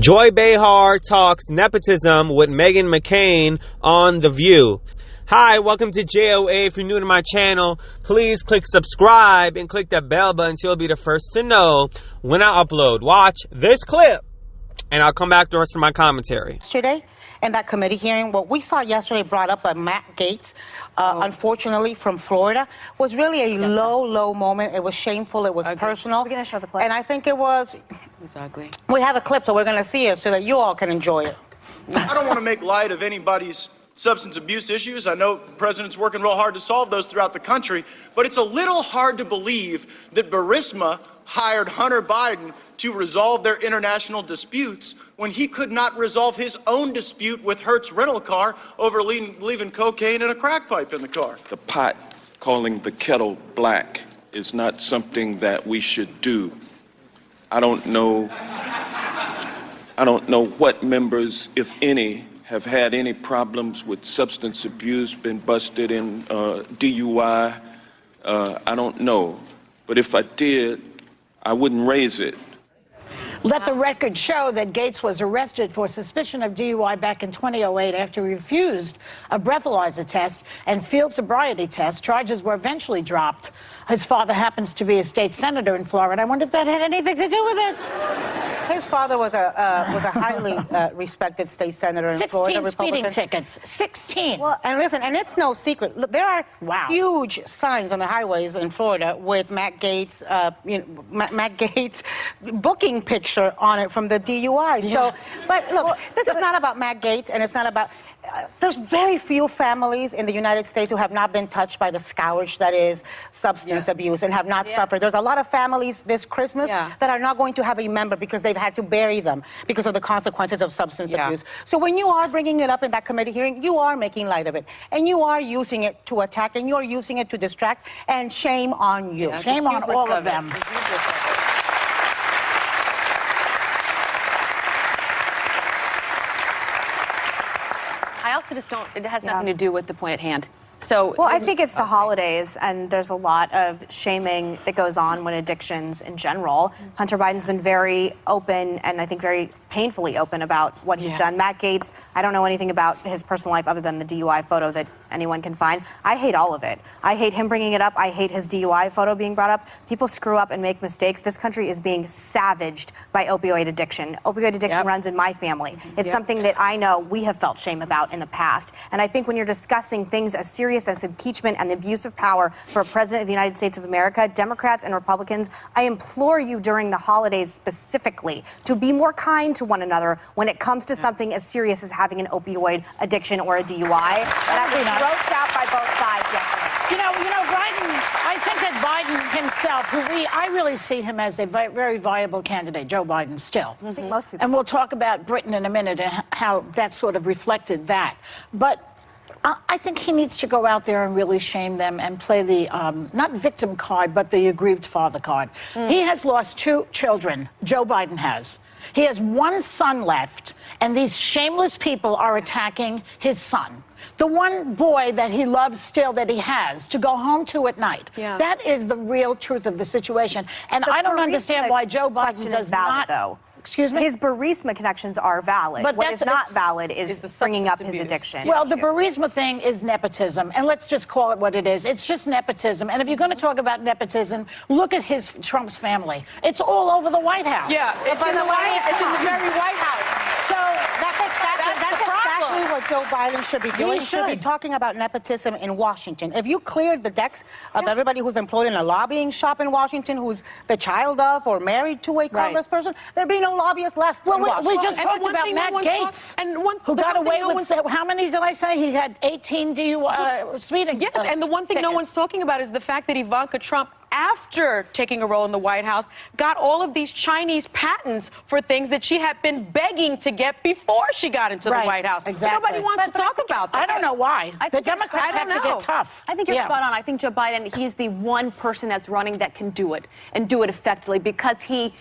Joy Behar talks nepotism with Meghan McCain on The View. Hi, welcome to JOA. If you're new to my channel, please click subscribe and click that bell button so you'll be the first to know when I upload. Watch this clip and I'll come back to the rest of my commentary. Yesterday, in that committee hearing, what we saw yesterday brought up by Matt Gaetz, unfortunately from Florida, was really a low moment. It was shameful. It was personal. We're going to show the clip. And I think it was... Exactly. We have a clip, so we're going to see it so that you all can enjoy it. I don't want to make light of anybody's substance abuse issues. I know the president's working real hard to solve those throughout the country, but it's a little hard to believe that Burisma hired Hunter Biden to resolve their international disputes when he could not resolve his own dispute with Hertz rental car over leaving cocaine and a crack pipe in the car. The pot calling the kettle black is not something that we should do. I don't know what members, if any, have had any problems with substance abuse, been busted in DUI. I don't know. But if I did, I wouldn't raise it. Let the record show that Gaetz was arrested for suspicion of DUI back in 2008 after he refused a breathalyzer test and field sobriety test. Charges were eventually dropped. His father happens to be a state senator in Florida. I wonder if that had anything to do with it. His father was a highly respected state senator in Florida, 16 speeding Republican. tickets. 16. Well, and listen, and it's no secret. Look, there are huge signs on the highways in Florida with Matt Gaetz, Matt Gaetz booking picture on it from the DUI. Yeah. So, but look, this is not about Matt Gaetz, and it's not about. There's very few families in the United States who have not been touched by the scourge that is substance abuse and have not suffered. There's a lot of families this Christmas that are not going to have a member because they've had to bury them because of the consequences of substance abuse. So when you are bringing it up in that committee hearing, you are making light of it. And you are using it to attack, and you're using it to distract, and shame on you. Shame on all of them. I also just don't, it has nothing to do with the point at hand. So, well, I think it's the holidays, and there's a lot of shaming that goes on when addictions in general. Hunter Biden's been very open, and I think very painfully open about what he's done. Matt Gaetz, I don't know anything about his personal life other than the DUI photo that anyone can find. I hate all of it. I hate him bringing it up. I hate his DUI photo being brought up. People screw up and make mistakes. This country is being savaged by opioid addiction. Opioid addiction runs in my family. It's something that I know we have felt shame about in the past. And I think when you're discussing things as serious as impeachment and the abuse of power for a president of the United States of America, Democrats and Republicans, I implore you during the holidays specifically to be more kind to one another when it comes to something as serious as having an opioid addiction or a DUI. And I was grossed out by both sides yesterday. You know, Biden, I think that Biden himself, I really see him as a very viable candidate, Joe Biden still. I think most people. And we'll talk about Britain in a minute and how that sort of reflected that. But I think he needs to go out there and really shame them and play the, not victim card, but the aggrieved father card. He has lost 2 children, Joe Biden has. He has 1 son left, and these shameless people are attacking his son. The one boy that he loves still, that he has, to go home to at night. That is the real truth of the situation. And I don't understand why Joe Biden does not... Though. Excuse me? His Burisma connections are valid. But what is not valid is bringing up his addiction. Well, the Burisma thing is nepotism, and let's just call it what it is. It's just nepotism. And if you're going to talk about nepotism, look at Trump's family. It's all over the White House. Yeah, it's in the very White House. So that's exactly what Joe Biden should be doing. He should be talking about nepotism in Washington. If you cleared the decks of everybody who's employed in a lobbying shop in Washington, who's the child of or married to a congressperson, there'd be no lobbyists left. Well, we just talked about Matt Gaetz, who got away with, how many did I say? He had 18 DUI speeding. Yes, and the one thing no one's talking about is the fact that Ivanka Trump, after taking a role in the White House, got all of these Chinese patents for things that she had been begging to get before she got into the White House. Exactly. Nobody wants to talk about that. I don't know why. The Democrats have to get tough. I think you're spot on. I think Joe Biden, he's the one person that's running that can do it and do it effectively because he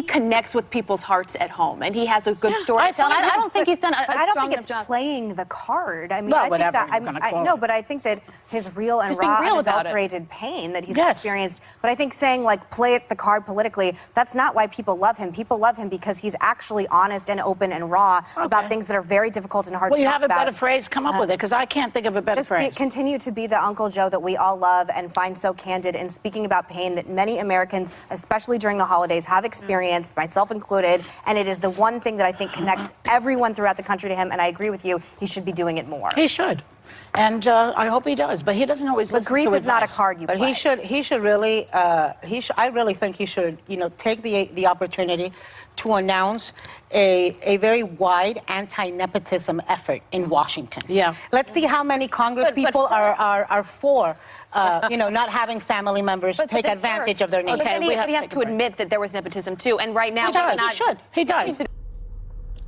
connects with people's hearts at home and he has a good story to tell. I don't think he's done a I don't strong think it's playing the card. I mean, well, I think that no, but I think that his real and raw and adulterated pain that he's experienced But I think saying, like, play it the card politically, that's not why people love him. People love him because he's actually honest and open and raw about things that are very difficult and hard to talk about. Well, you have a better phrase? Come up with it, because I can't think of a better phrase. Continue to be the Uncle Joe that we all love and find so candid in speaking about pain that many Americans, especially during the holidays, have experienced, myself included, and it is the one thing that I think connects everyone throughout the country to him, and I agree with you, he should be doing it more. He should. And I hope he does, but he doesn't always listen to grief advice. is not a card you play. But he should really, I really think he should, take the opportunity to announce a very wide anti-nepotism effort in Washington. Yeah. Let's see how many Congress people are for, not having family members take advantage of their needs. But he has to admit that there was nepotism too, and right now he should. He does.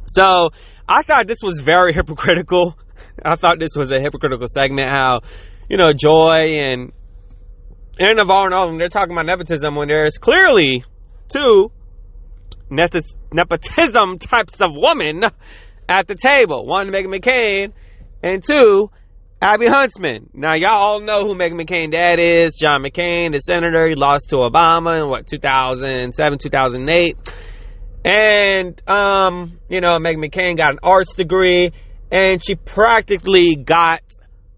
So I thought this was very hypocritical. I thought this was a hypocritical segment. How, Joy and Aaron Navarro and all of them, they're talking about nepotism when there's clearly two nepotism types of women at the table. One, Meghan McCain, and two, Abby Huntsman. Now, y'all all know who Meghan McCain's dad is. John McCain, the senator. He lost to Obama in, 2007, 2008. And, Meghan McCain got an arts degree, and she practically got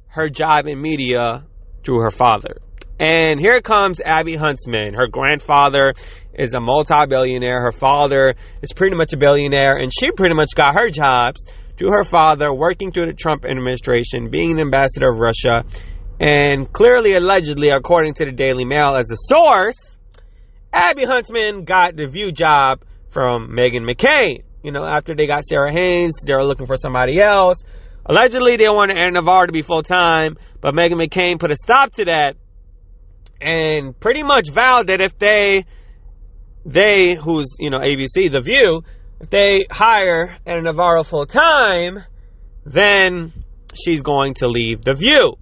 her job in media through her father. And here comes Abby Huntsman. Her grandfather is a multi-billionaire. Her father is pretty much a billionaire, and she pretty much got her jobs through her father, working through the Trump administration, being an ambassador of Russia, and clearly, allegedly, according to the Daily Mail as a source, Abby Huntsman got the View job from Meghan McCain. After they got Sarah Haynes, they were looking for somebody else. Allegedly, they wanted Aaron Navarro to be full-time, but Meghan McCain put a stop to that and pretty much vowed that if they who's, ABC, The View, if they hire Aaron Navarro full-time, then she's going to leave The View.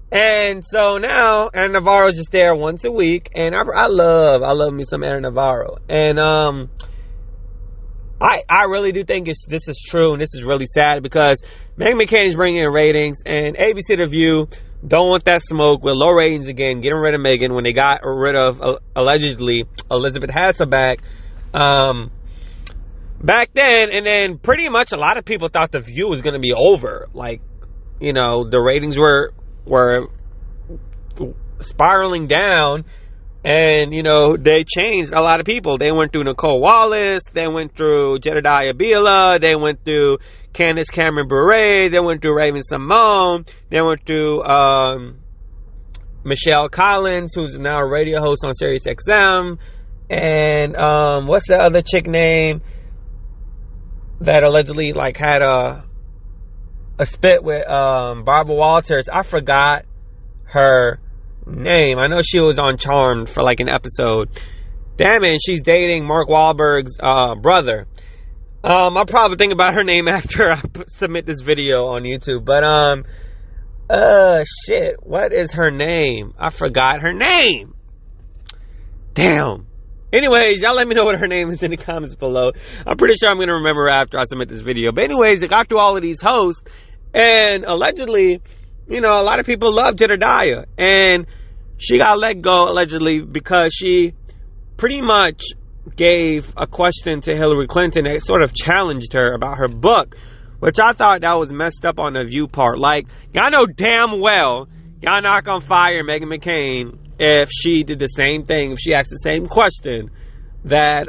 And so now Aaron Navarro's just there once a week, and I love me some Aaron Navarro. And I really do think this is true, and this is really sad because Meghan McCain is bringing in ratings, and ABC The View don't want that smoke with low ratings again, getting rid of Meghan when they got rid of, allegedly, Elizabeth Hasselbeck back then. And then pretty much a lot of people thought The View was going to be over. The ratings were spiraling down. And, they changed a lot of people. They went through Nicole Wallace. They went through Jedediah Bila. They went through Candace Cameron Bure. They went through Raven Simone. They went through Michelle Collins, who's now a radio host on Sirius XM. And what's the other chick name that allegedly had a spit with Barbara Walters? I forgot her name. I know she was on Charmed for an episode. Damn it, she's dating Mark Wahlberg's brother. I'll probably think about her name after I submit this video on YouTube. But shit, what is her name? I forgot her name. Damn. Anyways, y'all let me know what her name is in the comments below. I'm pretty sure I'm gonna remember after I submit this video. But anyways, I got through all of these hosts, and allegedly, a lot of people love Jedediah, and she got let go allegedly because she pretty much gave a question to Hillary Clinton that sort of challenged her about her book, which I thought that was messed up on the View part. Y'all know damn well y'all not gonna fire Meghan McCain if she did the same thing, if she asked the same question that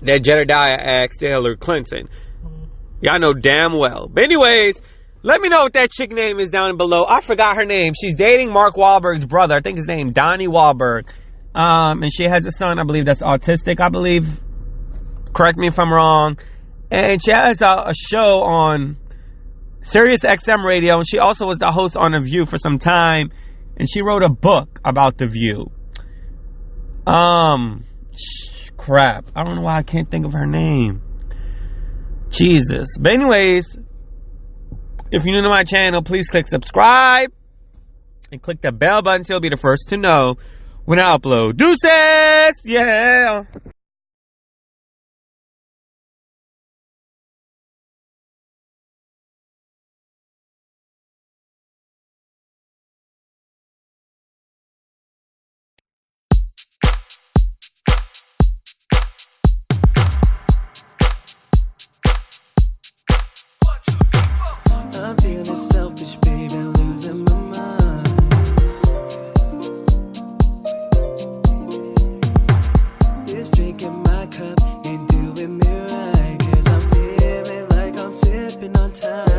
that Jedediah asked to Hillary Clinton. Y'all know damn well. But anyways, let me know what that chick name is down below. I forgot her name. She's dating Mark Wahlberg's brother. I think his name Donnie Wahlberg. And she has a son, I believe, that's autistic, I believe. Correct me if I'm wrong. And she has a show on Sirius XM radio. And she also was the host on The View for some time. And she wrote a book about The View. Crap. I don't know why I can't think of her name. Jesus. But anyways, if you're new to my channel, please click subscribe and click the bell button so you'll be the first to know when I upload. Deuces! Yeah! on time.